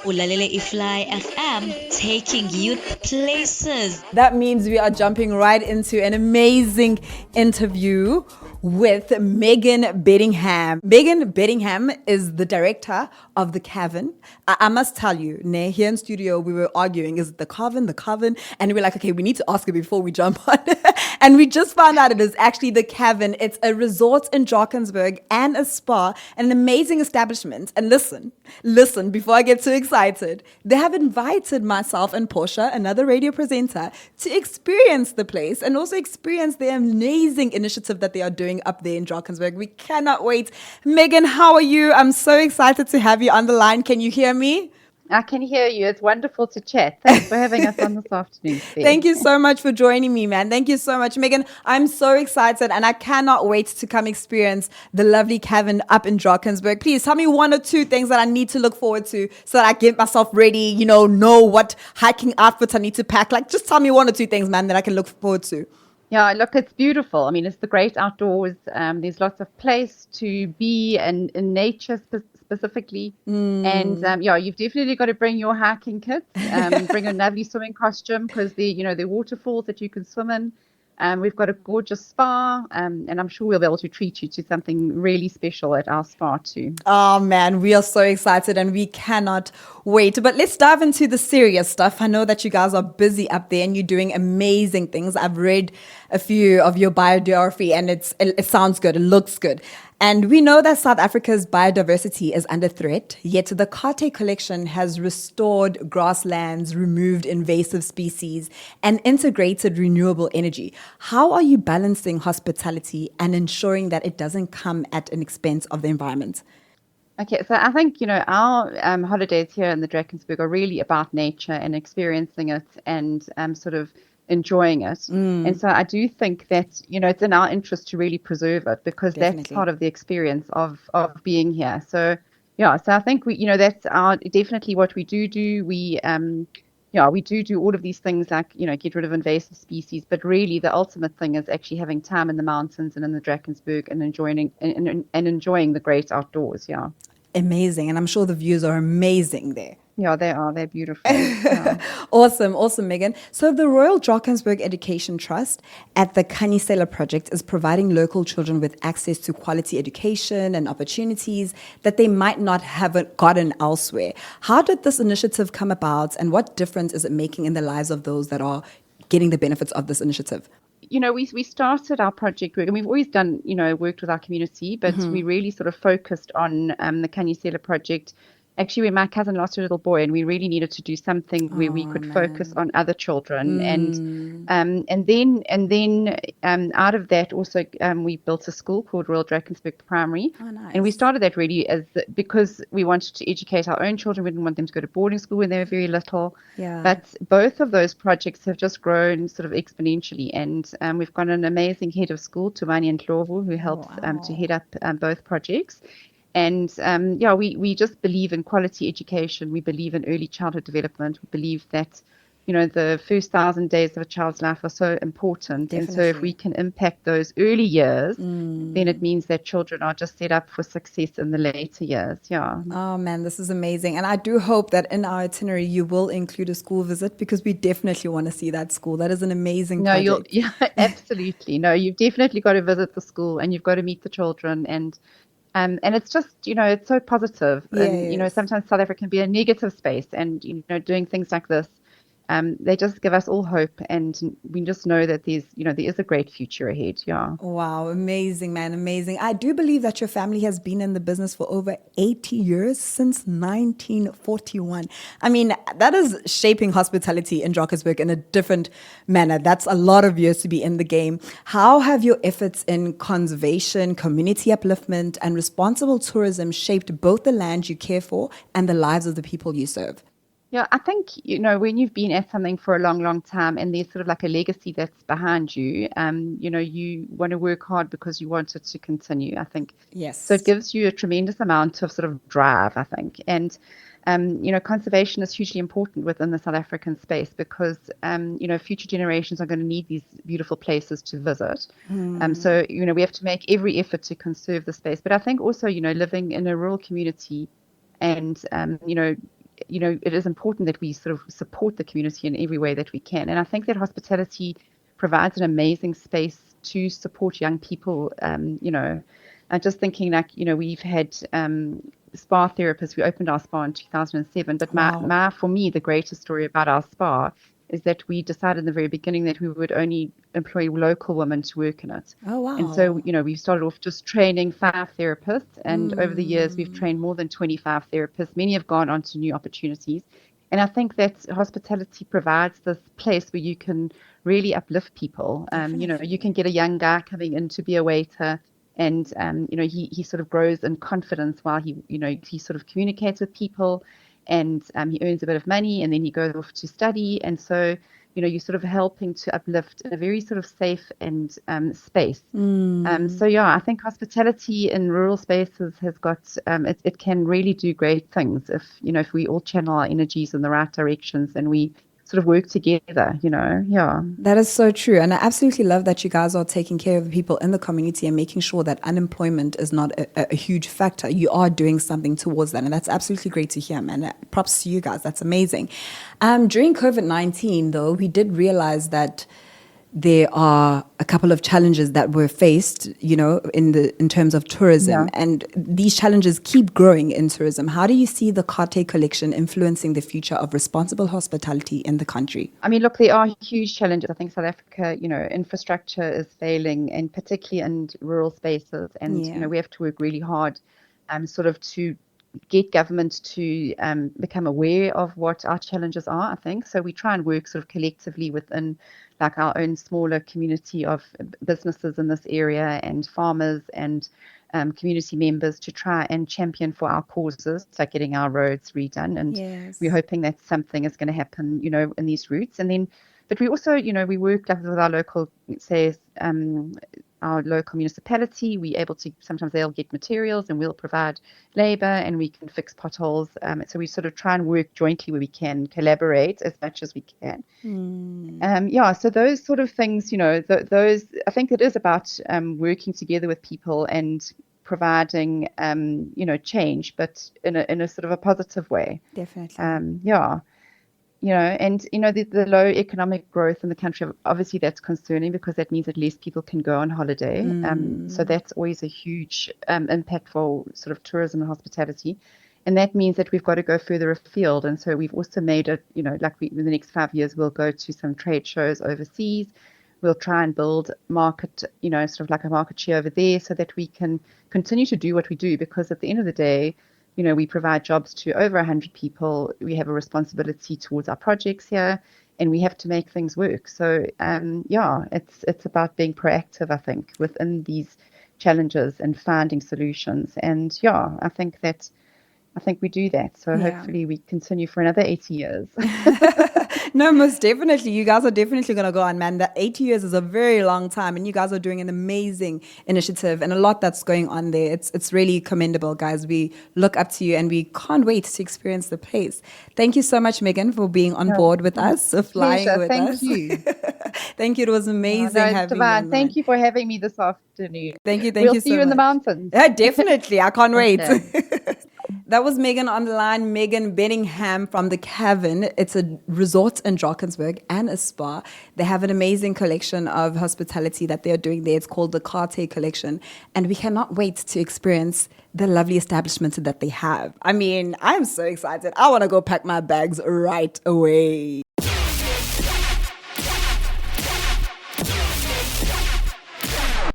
Ulalele Ifly FM, taking you places. That means we are jumping right into an amazing interview with Megan Bedingham. Megan Bedingham is the director of the Cavern. I must tell you, here in studio, we were arguing, is it the Cavern, the Cavern? And we're like, okay, we need to ask her before we jump on. And we just found out it is actually the Cavern. It's a resort in Drakensberg and a spa, an amazing establishment. And listen, before I get too excited, they have invited myself and Portia, another radio presenter, to experience the place and also experience the amazing initiative that they are doing up there in Drakensberg. We cannot wait. Megan, how are you? I'm so excited to have you on the line. Can you hear me? I can hear you. It's wonderful to chat. Thanks for having us on this afternoon, Sphe. Thank you so much for joining me, man. Thank you so much, Megan. I'm so excited and I cannot wait to come experience the lovely Cavern up in Drakensberg. Please tell me one or two things that I need to look forward to so that I get myself ready, know what hiking outfits I need to pack. Like, just tell me one or two things, man, that I can look forward to. Yeah, look, it's beautiful. I mean, it's the great outdoors. There's lots of place to be and in nature specifically. And you've definitely got to bring your hiking kit, bring a lovely swimming costume because there are waterfalls that you can swim in. We've got a gorgeous spa, and I'm sure we'll be able to treat you to something really special at our spa too. Oh man, we are so excited and we cannot wait. But let's dive into the serious stuff. I know that you guys are busy up there and you're doing amazing things. I've read a few of your biography and it sounds good. It looks good. And we know that South Africa's biodiversity is under threat, yet the Kate collection has restored grasslands, removed invasive species, and integrated renewable energy. How are you balancing hospitality and ensuring that it doesn't come at an expense of the environment? Okay, so I think, our holidays here in the Drakensberg are really about nature and experiencing it and sort of enjoying it. And so I do think that, it's in our interest to really preserve it because Definitely. that's part of the experience of being here. So, so I think that's definitely what we do. We do all of these things like, get rid of invasive species, but really the ultimate thing is actually having time in the mountains and in the Drakensberg and enjoying the great outdoors. Yeah. Amazing. And I'm sure the views are amazing there. Yeah, they are. They're beautiful. Yeah. Awesome, Megan. So the Royal Drakensberg Education Trust at the Kanisela project is providing local children with access to quality education and opportunities that they might not have gotten elsewhere. How did this initiative come about and what difference is it making in the lives of those that are getting the benefits of this initiative? We started our project work and we've always done, worked with our community, but we really sort of focused on the Kanisela project. Actually, when my cousin lost her little boy, and we really needed to do something where we could focus on other children, and then out of that also we built a school called Royal Drakensberg Primary, and we started that really because we wanted to educate our own children. We didn't want them to go to boarding school when they were very little. Yeah. But both of those projects have just grown sort of exponentially, and we've got an amazing head of school, Tumani and Ndlovu, who helps to head up both projects. And we just believe in quality education. We believe in early childhood development. We believe that, the first 1,000 days of a child's life are so important. Definitely. And so if we can impact those early years, then it means that children are just set up for success in the later years. Yeah. Oh man, this is amazing. And I do hope that in our itinerary you will include a school visit because we definitely want to see that school. That is an amazing project. Absolutely. No, you've definitely got to visit the school and you've got to meet the children and it's just, it's so positive. Yes. And, sometimes South Africa can be a negative space and, doing things like this, they just give us all hope. And we just know that there is a great future ahead. Yeah. Wow. Amazing, man. Amazing. I do believe that your family has been in the business for over 80 years since 1941. I mean, that is shaping hospitality in Drakensberg in a different manner. That's a lot of years to be in the game. How have your efforts in conservation, community upliftment, and responsible tourism shaped both the land you care for and the lives of the people you serve? Yeah, I think, when you've been at something for a long, long time and there's sort of like a legacy that's behind you, you want to work hard because you want it to continue, I think. Yes. So it gives you a tremendous amount of sort of drive, I think. And, conservation is hugely important within the South African space because, future generations are going to need these beautiful places to visit. So, we have to make every effort to conserve the space. But I think also, living in a rural community, And it is important that we sort of support the community in every way that we can. And I think that hospitality provides an amazing space to support young people. I'm just thinking, like, we've had spa therapists. We opened our spa in 2007. But for me, the greatest story about our spa is that we decided in the very beginning that we would only employ local women to work in it. Oh, wow. And so, we started off just training 5 therapists. And over the years, we've trained more than 25 therapists. Many have gone on to new opportunities. And I think that hospitality provides this place where you can really uplift people. You can get a young guy coming in to be a waiter, and he sort of grows in confidence while he sort of communicates with people, and he earns a bit of money, and then he goes off to study. And so you're sort of helping to uplift in a very sort of safe and space. So I think hospitality in rural spaces has got it can really do great things if we all channel our energies in the right directions and we sort of work together. That is so true. And I absolutely love that you guys are taking care of the people in the community and making sure that unemployment is not a huge factor. You are doing something towards that. And that's absolutely great to hear, man. Props to you guys. That's amazing. During COVID-19, though, we did realize that there are a couple of challenges that were faced, in terms of tourism. Yeah. And these challenges keep growing in tourism. How do you see the Carte collection influencing the future of responsible hospitality in the country? I mean, look, there are huge challenges. I think South Africa, infrastructure is failing, and particularly in rural spaces. And, we have to work really hard sort of to get government to become aware of what our challenges are, I think. So we try and work sort of collectively within like our own smaller community of businesses in this area and farmers and community members to try and champion for our causes, like getting our roads redone. And we're hoping that something is going to happen, in these routes. And then, but we also, we work like with our local, say, our local municipality. We're able to, sometimes they'll get materials and we'll provide labor and we can fix potholes. So we sort of try and work jointly where we can, collaborate as much as we can. So those sort of things, those, I think it is about working together with people and providing, change, but in a sort of a positive way. Definitely. The low economic growth in the country, obviously that's concerning because that means that less people can go on holiday. So that's always a huge impact for sort of tourism and hospitality. And that means that we've got to go further afield. And so we've also made it, in the next 5 years, we'll go to some trade shows overseas. We'll try and build market, sort of like a market share over there so that we can continue to do what we do, because at the end of the day, we provide jobs to over 100 people. We have a responsibility towards our projects here, and we have to make things work. So, it's about being proactive, I think, within these challenges and finding solutions. And I think we do that. So hopefully we continue for another 80 years. No, most definitely. You guys are definitely going to go on, man. That 80 years is a very long time, and you guys are doing an amazing initiative and a lot that's going on there. It's really commendable, guys. We look up to you, and we can't wait to experience the place. Thank you so much, Megan, for being on board with us, flying with us. Thank you. Thank you. It was amazing having you. Thank you for having me this afternoon. Thank you. We'll you see so you in the much. mountains. Yeah, definitely. I can't wait. Okay. That was Megan on the line, Megan Bedingham from the Cavern. It's a resort in Drakensberg and a spa. They have an amazing collection of hospitality that they're doing there. It's called the Carte collection. And we cannot wait to experience the lovely establishment that they have. I mean, I'm so excited. I want to go pack my bags right away.